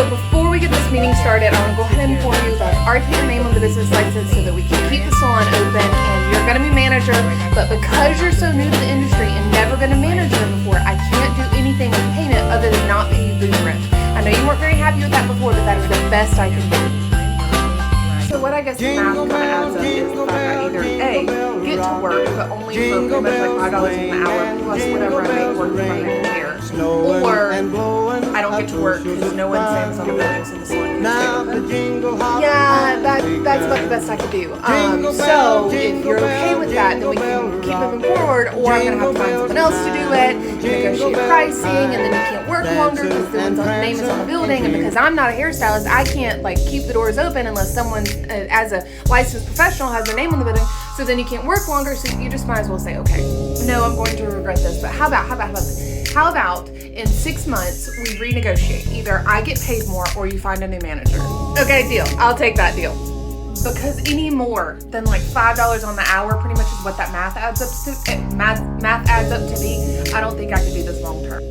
So before we get this meeting started, I want to go ahead and inform you that I've already put your name on the business license so that we can keep the salon open, and you're going to be manager, but because you're so new to the industry and never been a manager before, I can't do anything with payment other than not pay you booth rent. I know you weren't very happy with that before, but that is the best I can do. So what I guess the math kind of adds up is the fact that either A, get to work, but only for pretty much like $5 an hour plus whatever I make working from my hair, or I don't get to work because no one stands on the building, so the salon can stay open. Yeah, that's about the best I can do. So if you're okay with that, then we can keep moving forward, or I'm going to have to find someone else to do it, negotiate pricing, and then you can't work longer because the name is on the building, and because I'm not a hairstylist, I can't like keep the doors open unless someone, as a licensed professional, has their name on the building, so then you can't work longer, so you just might as well say, okay, no, I'm going to regret this, but how about this? How about in 6 months we renegotiate? Either I get paid more or you find a new manager. Okay, deal. I'll take that deal. Because any more than like $5 on the hour pretty much is what that math adds up to. Math adds up to be. I don't think I could do this long term.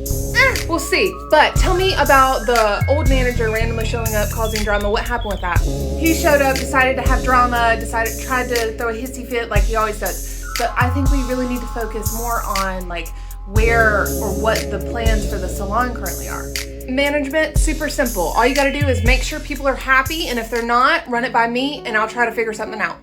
We'll see. But tell me about the old manager randomly showing up, causing drama. What happened with that? He showed up, decided to have drama, tried to throw a hissy fit like he always does. But I think we really need to focus more on like where or what the plans for the salon currently are. Management, super simple. All you gotta do is make sure people are happy, and if they're not, run it by me and I'll try to figure something out.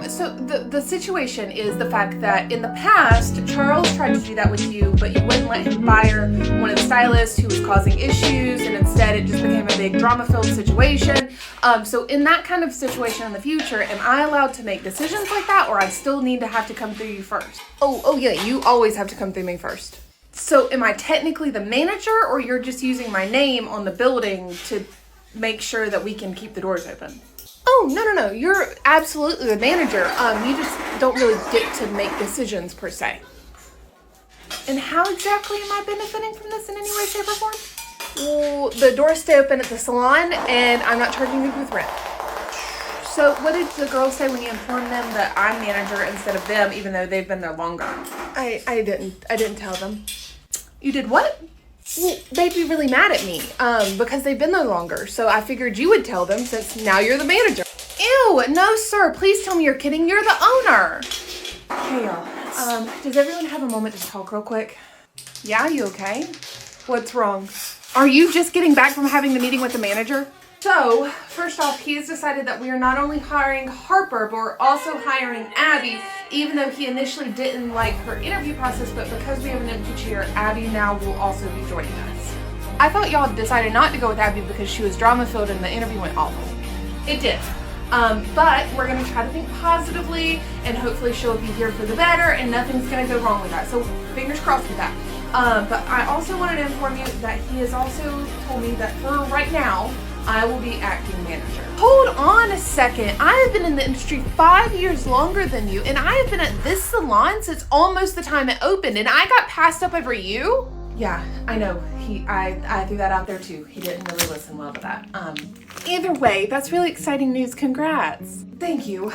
So the situation is the fact that in the past, Charles tried to do that with you, but you wouldn't let him fire one of the stylists who was causing issues, and instead it just became a big drama-filled situation. So in that kind of situation in the future, am I allowed to make decisions like that, or I still need to have to come through you first? Oh yeah, you always have to come through me first. So am I technically the manager, or you're just using my name on the building to make sure that we can keep the doors open? Oh, no, you're absolutely the manager. You just don't really get to make decisions per se. And how exactly am I benefiting from this in any way, shape, or form? Well, the doors stay open at the salon, and I'm not charging you booth rent. So what did the girls say when you informed them that I'm manager instead of them, even though they've been there longer? I didn't tell them. You did what? Well, they'd be really mad at me because they've been there longer. So I figured you would tell them since now you're the manager. Ew, no sir, please tell me you're kidding. You're the owner. Hey y'all, does everyone have a moment to talk real quick? Yeah, you okay? What's wrong? Are you just getting back from having the meeting with the manager? So, first off, he has decided that we are not only hiring Harper, but we're also hiring Abby, even though he initially didn't like her interview process, but because we have an empty chair, Abby now will also be joining us. I thought y'all decided not to go with Abby because she was drama-filled and the interview went awful. It did. But we're going to try to think positively, and hopefully she'll be here for the better, and nothing's going to go wrong with that. So, fingers crossed with that. But I also wanted to inform you that he has also told me that for right now, I will be acting manager. Hold on a second. I have been in the industry 5 years longer than you, and I have been at this salon since almost the time it opened, and I got passed up over you? Yeah, I know. I threw that out there too. He didn't really listen well to that. Either way, that's really exciting news. Congrats. Thank you.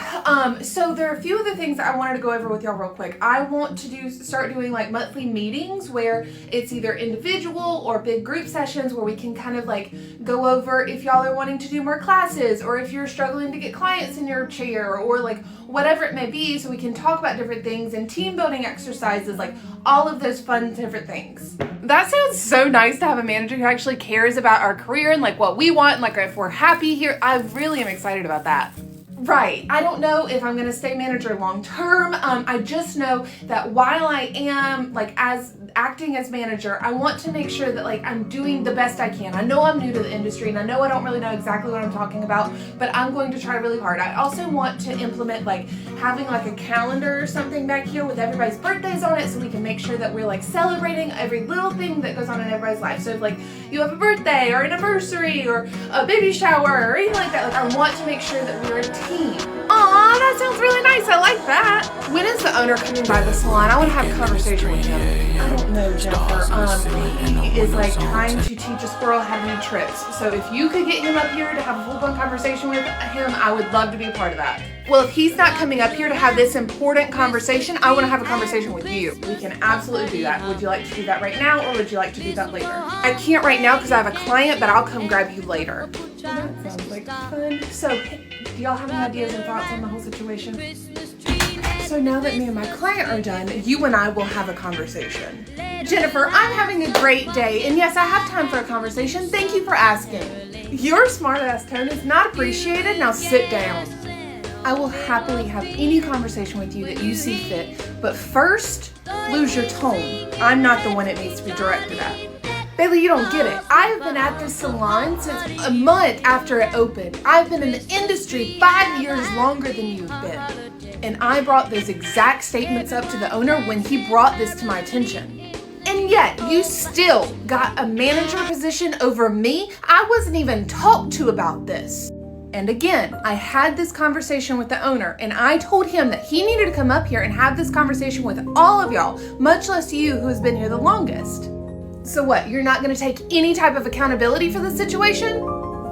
So there are a few other things that I wanted to go over with y'all real quick. I want to start doing like monthly meetings where it's either individual or big group sessions where we can kind of like go over if y'all are wanting to do more classes, or if you're struggling to get clients in your chair, or like whatever it may be, so we can talk about different things and team building exercises, like all of those fun different things. That sounds so nice to have a manager who actually cares about our career and like what we want and like if we're happy here. I really am excited about that. Right. I don't know if I'm going to stay manager long term. I just know that while I am like acting as manager, I want to make sure that like I'm doing the best I can. I know I'm new to the industry and I know I don't really know exactly what I'm talking about, but I'm going to try really hard. I also want to implement like having like a calendar or something back here with everybody's birthdays on it, so we can make sure that we're like celebrating every little thing that goes on in everybody's life. So if like you have a birthday or an anniversary or a baby shower or anything like that, like I want to make sure that we're a team. Aw, that sounds really nice. I like that. When is the owner coming by the salon? I want to have a conversation with him. I don't know, Jennifer. He is like trying to teach a squirrel how to do tricks. So if you could get him up here to have a full-blown conversation with him, I would love to be a part of that. Well, if he's not coming up here to have this important conversation, I want to have a conversation with you. We can absolutely do that. Would you like to do that right now, or would you like to do that later? I can't right now because I have a client, but I'll come grab you later. Well, that sounds like fun. So, do y'all have any ideas and thoughts on the whole situation? So now that me and my client are done, you and I will have a conversation. Jennifer, I'm having a great day, and yes, I have time for a conversation. Thank you for asking. Your smart-ass tone is not appreciated. Now sit down. I will happily have any conversation with you that you see fit, but first, lose your tone. I'm not the one it needs to be directed at. Bailey, you don't get it. I have been at this salon since a month after it opened. I've been in the industry 5 years longer than you've been. And I brought those exact statements up to the owner when he brought this to my attention. And yet, you still got a manager position over me? I wasn't even talked to about this. And again, I had this conversation with the owner, and I told him that he needed to come up here and have this conversation with all of y'all, much less you who has been here the longest. So what, you're not gonna take any type of accountability for the situation?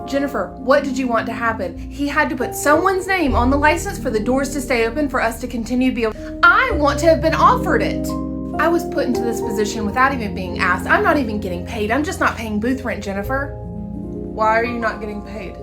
Jennifer, what did you want to happen? He had to put someone's name on the license for the doors to stay open for us to continue to be able. I want to have been offered it. I was put into this position without even being asked. I'm not even getting paid. I'm just not paying booth rent, Jennifer. Why are you not getting paid?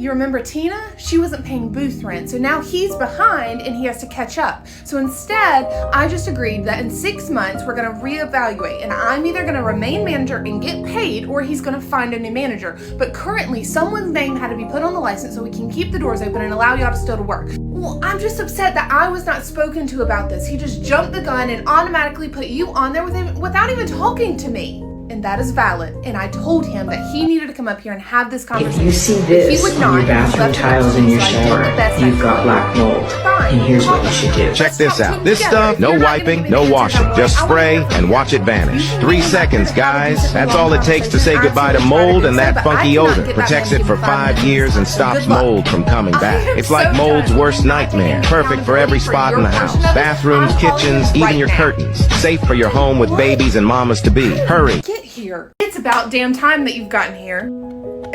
You remember Tina? She wasn't paying booth rent, so now he's behind and he has to catch up. So instead, I just agreed that in 6 months, we're gonna reevaluate, and I'm either gonna remain manager and get paid, or he's gonna find a new manager. But currently, someone's name had to be put on the license so we can keep the doors open and allow y'all to still to work. Well, I'm just upset that I was not spoken to about this. He just jumped the gun and automatically put you on there with him without even talking to me. And that is valid. And I told him that he needed to come up here and have this conversation. If you see this on your bathroom tiles in your shower, you've got black mold. And here's what you should do. Check this out. This stuff, no wiping, no washing. Just spray and watch it vanish. 3 seconds, guys. That's all it takes to say goodbye to mold and that funky odor. Protects it for 5 years and stops mold from coming back. It's like mold's worst nightmare. Perfect for every spot in the house. Bathrooms, kitchens, even your curtains. Safe for your home with babies and mamas to be. Hurry. Here. It's about damn time that you've gotten here.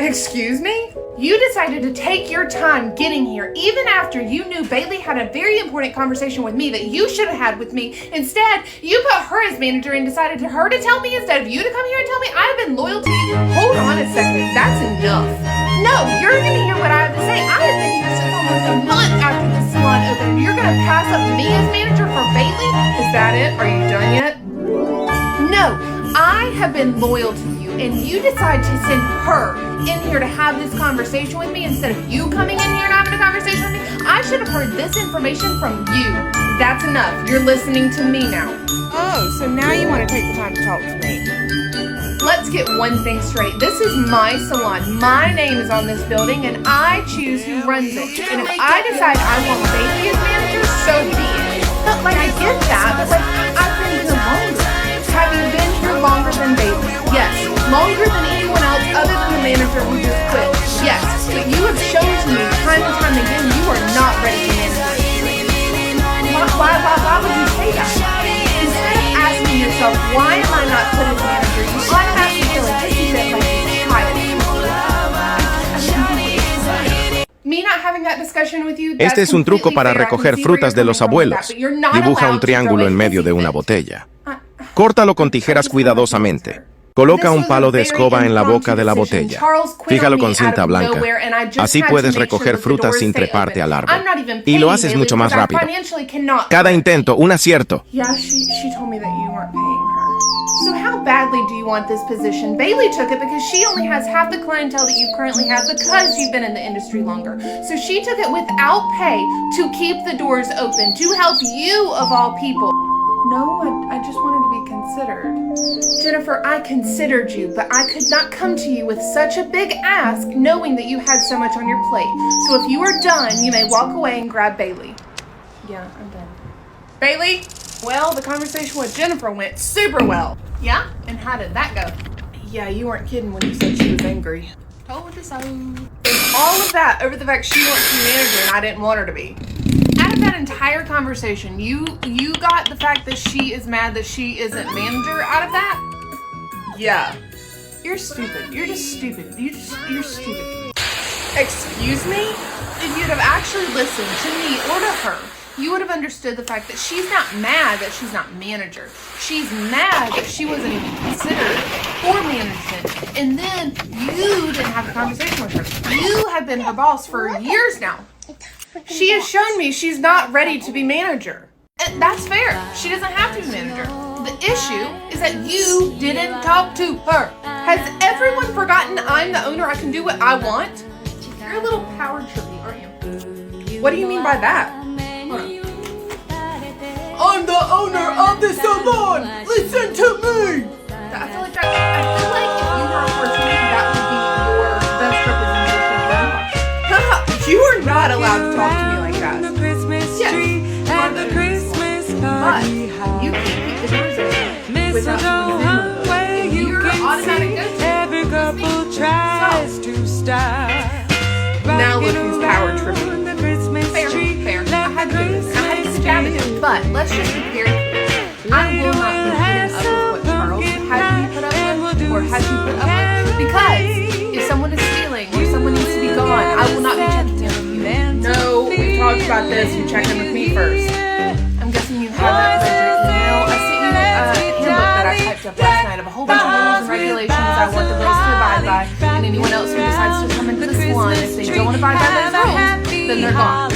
Excuse me? You decided to take your time getting here even after you knew Bailey had a very important conversation with me that you should have had with me. Instead, you put her as manager and decided to her to tell me instead of you to come here and tell me. I've been loyal to you. Hold on a second. That's enough. No, you're going to hear what I have to say. I have been here since almost a month after the salon opened. You're going to pass up me as manager for Bailey? Is that it? Are you done yet? No. I have been loyal to you, and you decide to send her in here to have this conversation with me instead of you coming in here and having a conversation with me. I should have heard this information from you. That's enough. You're listening to me now. Oh, so now you want to take the time to talk to me. Let's get one thing straight. This is my salon. My name is on this building, and I choose who runs it. And if I decide I want Bailey as manager, so be it. But like, I get that, but like, I've been here longer. Have you been here longer than Bailey? Yes. Longer than anyone else other than the manager who just quit? Yes. But you have shown to me time and time again you are not ready to manage this. Why would you say that? Instead of asking yourself, why am I not put as manager, you automatically feel like this is it, like a child. Me not having that discussion with you, Este es un truco para recoger frutas de los abuelos. Dibuja un triángulo en medio de una botella. Córtalo con tijeras cuidadosamente. Coloca un palo de escoba en la boca de la botella. Fíjalo con cinta blanca. Así puedes recoger frutas sin treparte al árbol. Y lo haces mucho más rápido. Cada intento, un acierto. Yeah, she told me that you weren't paying her. So how badly do you want this position? Bailey took it because she only has half the clientele that you currently have because you've been in the industry longer. So she took it without pay to keep the doors open, to help you of all people. No, I just wanted to be considered. Jennifer, I considered you, but I could not come to you with such a big ask knowing that you had so much on your plate. So if you are done, you may walk away and grab Bailey. Yeah, I'm done. Bailey? Well, the conversation with Jennifer went super well. Yeah? And how did that go? Yeah, you weren't kidding when you said she was angry. Told you so. All of that over the fact she wants to be manager and I didn't want her to be. Out of that entire conversation, you got the fact that she is mad that she isn't manager out of that? Yeah. You're stupid. You're just stupid. You're stupid. Excuse me? If you'd have actually listened to me or to her, you would have understood the fact that she's not mad that she's not manager. She's mad that she wasn't even considered for management. And then you didn't have a conversation with her. You have been her boss for years now. She has shown me she's not ready to be manager. And that's fair. She doesn't have to be manager. The issue is that you didn't talk to her. Has everyone forgotten I'm the owner? I can do what I want? You're a little power trippy, aren't you? What do you mean by that? Hold on. I'm the owner of the salon. Listen to me. I feel like if you were a person, that would be your best representation. You are not allowed to talk to me like that. But you can't keep the doors open without someone in. You're automatic go-to. Now look who's power tripping. Fair. I had to do this. I had to stab at him. But let's just be very clear. I will not be putting up with what Charles had me put up with or has you put up with. Because if someone is stealing or someone needs to be gone, I will not be checking in with you. No, we talked about this. You checked in with me first. I'm guessing you haven't read your email. I sent you a handbook that I typed up last night of a whole bunch of rules and regulations I want the girls to abide by. And anyone else who decides to come into the salon, if they don't abide by those rules, then they're gone.